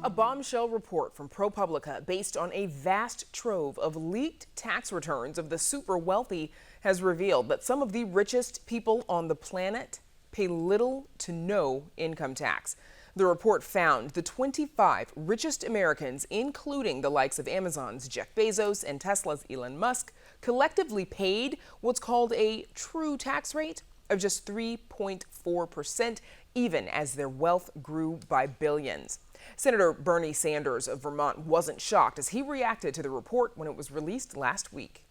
A bombshell report from ProPublica based on a vast trove of leaked tax returns of the super wealthy has revealed that some of the richest people on the planet pay little to no income tax. The report found the 25 richest Americans, including the likes of Amazon's Jeff Bezos and Tesla's Elon Musk, collectively paid what's called a true tax rate of just 3.4%, even as their wealth grew by billions. Senator Bernie Sanders of Vermont wasn't shocked as he reacted to the report when it was released last week.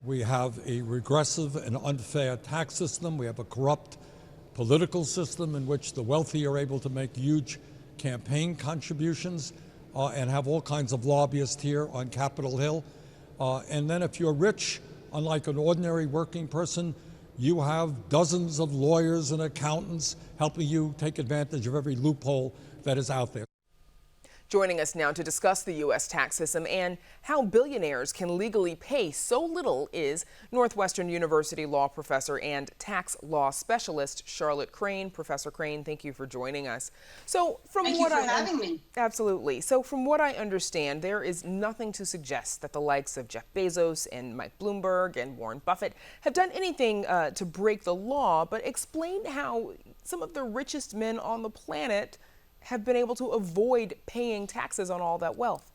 We have a regressive and unfair tax system. We have a corrupt political system in which the wealthy are able to make huge campaign contributions and have all kinds of lobbyists here on Capitol Hill. And then if you're rich, unlike an ordinary working person, you have dozens of lawyers and accountants helping you take advantage of every loophole that is out there. Joining us now to discuss the U.S. tax system and how billionaires can legally pay so little is Northwestern University law professor and tax law specialist Charlotte Crane. Professor Crane, thank you for joining us. Thank you for having me. Absolutely. So from what I understand, there is nothing to suggest that the likes of Jeff Bezos and Mike Bloomberg and Warren Buffett have done anything to break the law, but explain how some of the richest men on the planet have been able to avoid paying taxes on all that wealth.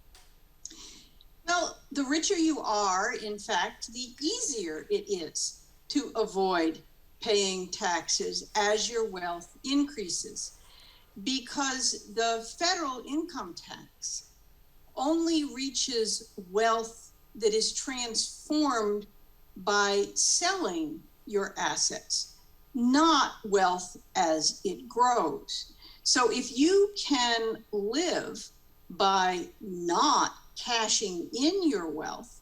Well, the richer you are, in fact, the easier it is to avoid paying taxes as your wealth increases, because the federal income tax only reaches wealth that is transformed by selling your assets, not wealth as it grows. So if you can live by not cashing in your wealth,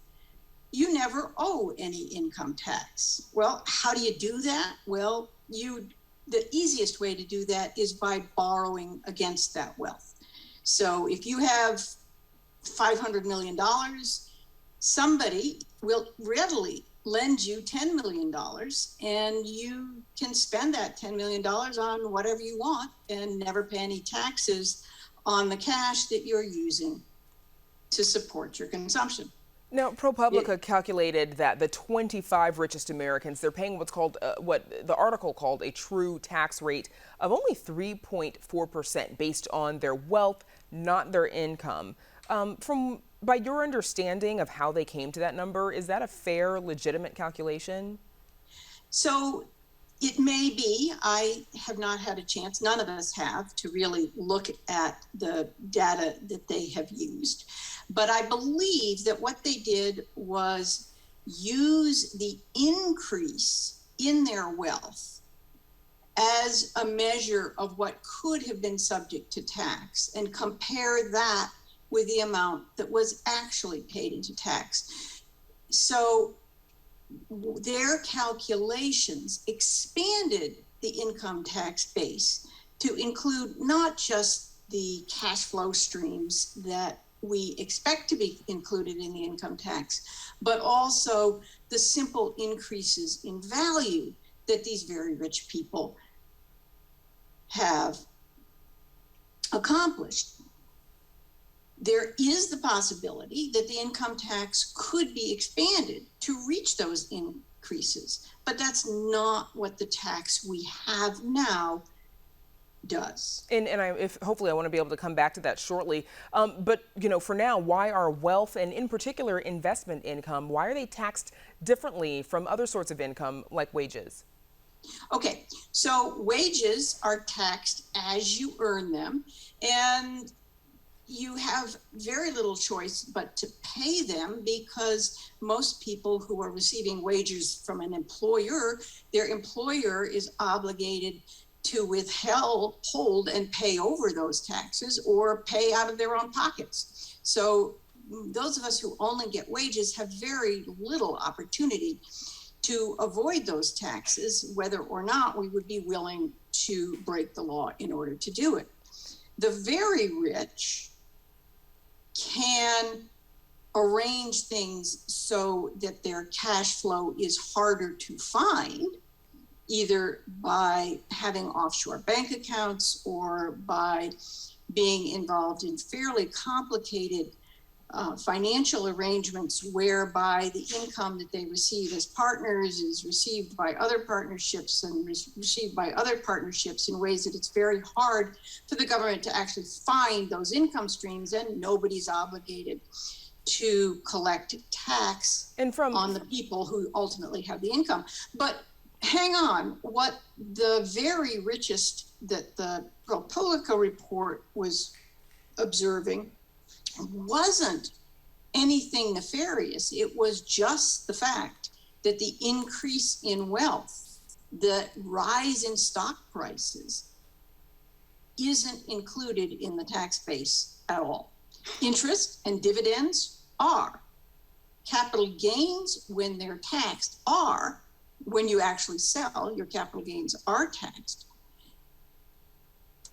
you never owe any income tax. Well, how do you do that? Well, the easiest way to do that is by borrowing against that wealth. So if you have $500 million, somebody will readily lend you $10 million and you can spend that $10 million on whatever you want and never pay any taxes on the cash that you're using to support your consumption. Now, ProPublica calculated that the 25 richest Americans, they're paying what's called, what the article called a true tax rate of only 3.4% based on their wealth, not their income. By your understanding of how they came to that number, is that a fair, legitimate calculation? So it may be. I have not had a chance, none of us have, to really look at the data that they have used. But I believe that what they did was use the increase in their wealth as a measure of what could have been subject to tax and compare that with the amount that was actually paid into tax. So their calculations expanded the income tax base to include not just the cash flow streams that we expect to be included in the income tax, but also the simple increases in value that these very rich people have accomplished. There is the possibility that the income tax could be expanded to reach those increases, but that's not what the tax we have now does. And hopefully I want to be able to come back to that shortly. But for now, why are wealth and in particular investment income, why are they taxed differently from other sorts of income like wages? Okay, so wages are taxed as you earn them, and you have very little choice but to pay them, because most people who are receiving wages from an employer, their employer is obligated to hold and pay over those taxes or pay out of their own pockets. So those of us who only get wages have very little opportunity to avoid those taxes, whether or not we would be willing to break the law in order to do it. The very rich can arrange things so that their cash flow is harder to find, either by having offshore bank accounts or by being involved in fairly complicated financial arrangements whereby the income that they receive as partners is received by other partnerships and received by other partnerships in ways that it's very hard for the government to actually find those income streams, and nobody's obligated to collect tax on the people who ultimately have the income. But hang on, what the very richest that the ProPublica report was observing wasn't anything nefarious. It was just the fact that the increase in wealth, the rise in stock prices, isn't included in the tax base at all. Interest and dividends are. Capital gains, when they're taxed, are. When you actually sell, your capital gains are taxed.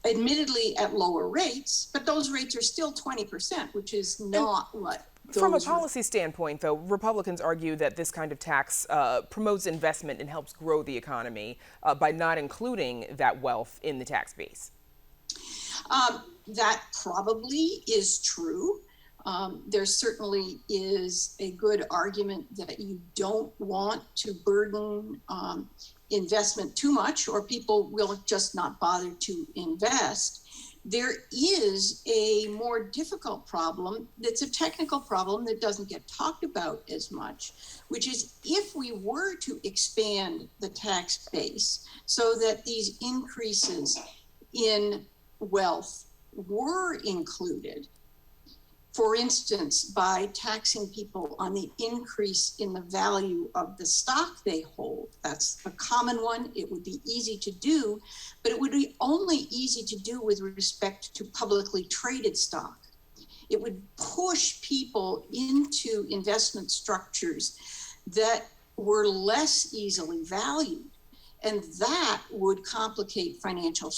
Admittedly at lower rates, but those rates are still 20%, which is not what those From a policy standpoint, though, Republicans argue that this kind of tax promotes investment and helps grow the economy by not including that wealth in the tax base. That probably is true. There certainly is a good argument that you don't want to burden investment too much, or people will just not bother to invest. There is a more difficult problem that's a technical problem that doesn't get talked about as much, which is if we were to expand the tax base so that these increases in wealth were included, for instance, by taxing people on the increase in the value of the stock they hold. That's a common one. It would be easy to do, but it would be only easy to do with respect to publicly traded stock. It would push people into investment structures that were less easily valued, and that would complicate capital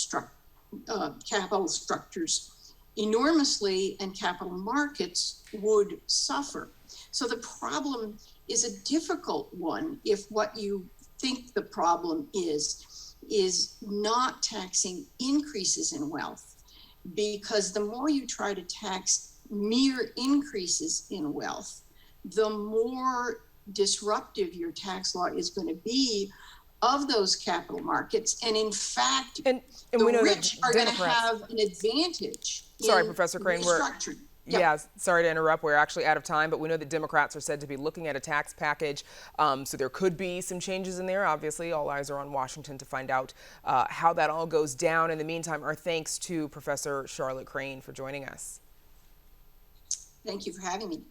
structures enormously, and capital markets would suffer. So the problem is a difficult one if what you think the problem is not taxing increases in wealth, because the more you try to tax mere increases in wealth, the more disruptive your tax law is going to be of those capital markets. And in fact, and the we know rich that are going to Democrats have an advantage. Sorry, Professor Crane, restructuring. Yeah, sorry to interrupt. We're actually out of time, but we know that Democrats are said to be looking at a tax package, so there could be some changes in there. Obviously, all eyes are on Washington to find out how that all goes down. In the meantime, our thanks to Professor Charlotte Crane for joining us. Thank you for having me.